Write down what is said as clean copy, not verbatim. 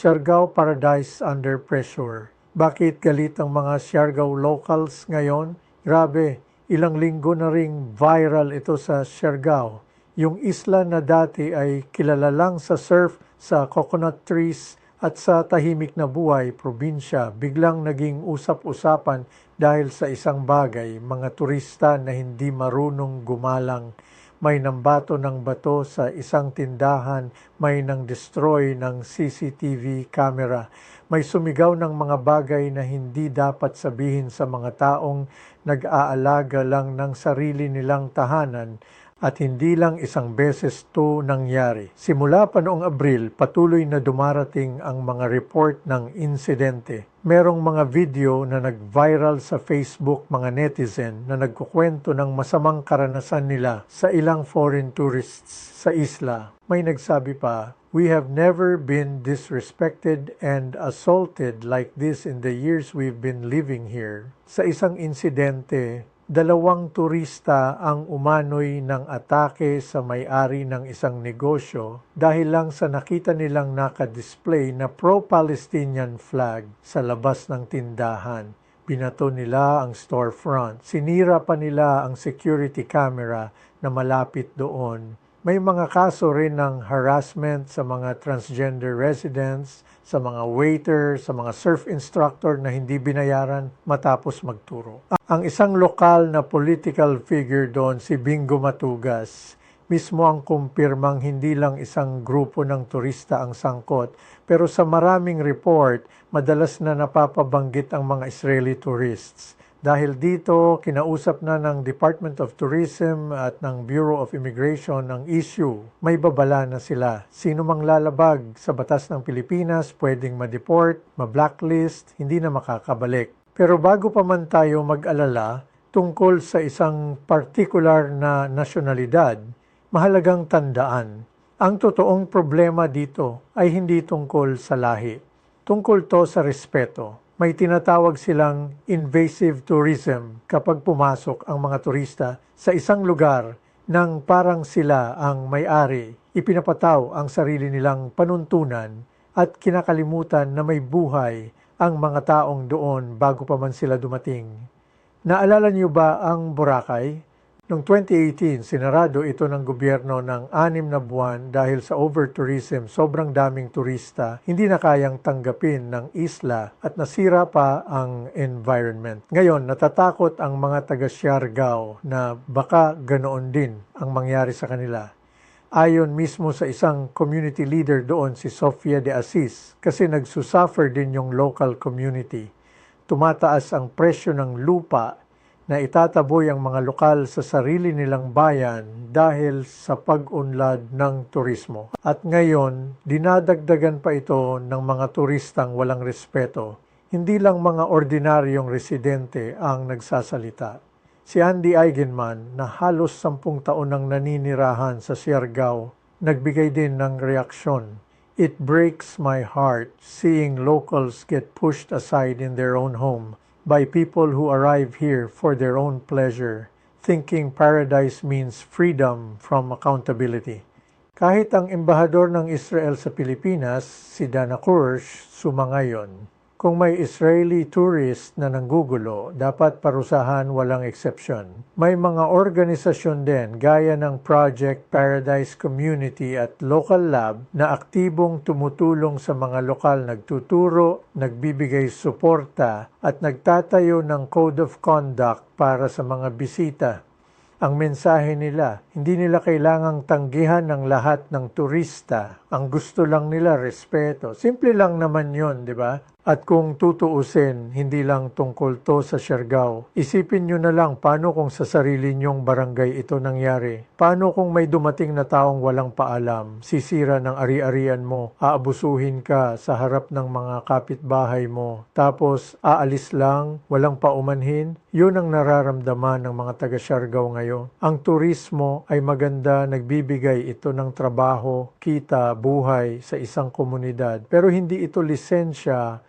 Siargao Paradise under pressure. Bakit galit ang mga Siargao locals ngayon? Grabe, ilang linggo na ring viral ito sa Siargao. Yung isla na dati ay kilala lang sa surf, sa coconut trees at sa tahimik na buhay, probinsya, biglang naging usap-usapan dahil sa isang bagay, mga turista na hindi marunong gumalang. May nambato ng bato sa isang tindahan, may nang destroy ng CCTV camera, may sumigaw ng mga bagay na hindi dapat sabihin sa mga taong nag-aalaga lang ng sarili nilang tahanan. At hindi lang isang beses to nangyari. Simula pa noong Abril, patuloy na dumarating ang mga report ng insidente. Merong mga video na nag-viral sa Facebook mga netizen na nagkukwento ng masamang karanasan nila sa ilang foreign tourists sa isla. May nagsabi pa, "We have never been disrespected and assaulted like this in the years we've been living here." Sa isang insidente, 2 turista ang umano'y ng atake sa may-ari ng isang negosyo dahil lang sa nakita nilang nakadisplay na pro-Palestinian flag sa labas ng tindahan. Binato nila ang storefront. Sinira pa nila ang security camera na malapit doon. May mga kaso rin ng harassment sa mga transgender residents, sa mga waiter, sa mga surf instructor na hindi binayaran matapos magturo. Ang isang lokal na political figure doon, si Bingo Matugas, mismo ang kumpirmang hindi lang isang grupo ng turista ang sangkot, pero sa maraming report, madalas na napapabanggit ang mga Israeli tourists. Dahil dito, kinausap na ng Department of Tourism at ng Bureau of Immigration ang issue. May babala na sila. Sino mang lalabag sa batas ng Pilipinas, pwedeng ma-deport, ma-blacklist, hindi na makakabalik. Pero bago pa man tayo mag-alala tungkol sa isang particular na nasyonalidad, mahalagang tandaan, ang totoong problema dito ay hindi tungkol sa lahi. Tungkol to sa respeto. May tinatawag silang invasive tourism kapag pumasok ang mga turista sa isang lugar nang parang sila ang may-ari, ipinapataw ang sarili nilang panuntunan at kinakalimutan na may buhay ang mga taong doon bago pa man sila dumating. Naalala niyo ba ang Boracay? Noong 2018, sinarado ito ng gobyerno ng 6 na buwan dahil sa over-tourism, sobrang daming turista, hindi na kayang tanggapin ng isla at nasira pa ang environment. Ngayon, natatakot ang mga taga-Siargao na baka ganoon din ang mangyari sa kanila. Ayon mismo sa isang community leader doon, si Sofia de Aziz, kasi nagsusuffer din yung local community. Tumataas ang presyo ng lupa na itataboy ang mga lokal sa sarili nilang bayan dahil sa pag-unlad ng turismo. At ngayon, dinadagdagan pa ito ng mga turistang walang respeto. Hindi lang mga ordinaryong residente ang nagsasalita. Si Andy Eigenman, na halos 10 taon nang naninirahan sa Siargao, nagbigay din ng reaksyon. "It breaks my heart seeing locals get pushed aside in their own home by people who arrive here for their own pleasure, thinking paradise means freedom from accountability." Kahit ang embahador ng Israel sa Pilipinas, si Dana Kursh, sumangayon. Kung may Israeli tourist na nanggugulo, dapat parusahan, walang exception. May mga organisasyon din gaya ng Project Paradise Community at Local Lab na aktibong tumutulong sa mga lokal, nagtuturo, nagbibigay suporta at nagtatayo ng Code of Conduct para sa mga bisita. Ang mensahe nila, hindi nila kailangang tanggihan ng lahat ng turista. Ang gusto lang nila, respeto. Simple lang naman yun, di ba? At kung tutuusin, hindi lang tungkol to sa Siargao. Isipin nyo na lang paano kung sa sarili nyong barangay ito nangyari. Paano kung may dumating na taong walang paalam, sisira ng ari-arian mo, aabusuhin ka sa harap ng mga kapitbahay mo, tapos aalis lang, walang paumanhin? Yun ang nararamdaman ng mga taga-Siargao ngayon. Ang turismo ay maganda, nagbibigay ito ng trabaho, kita, buhay sa isang komunidad. Pero hindi ito lisensya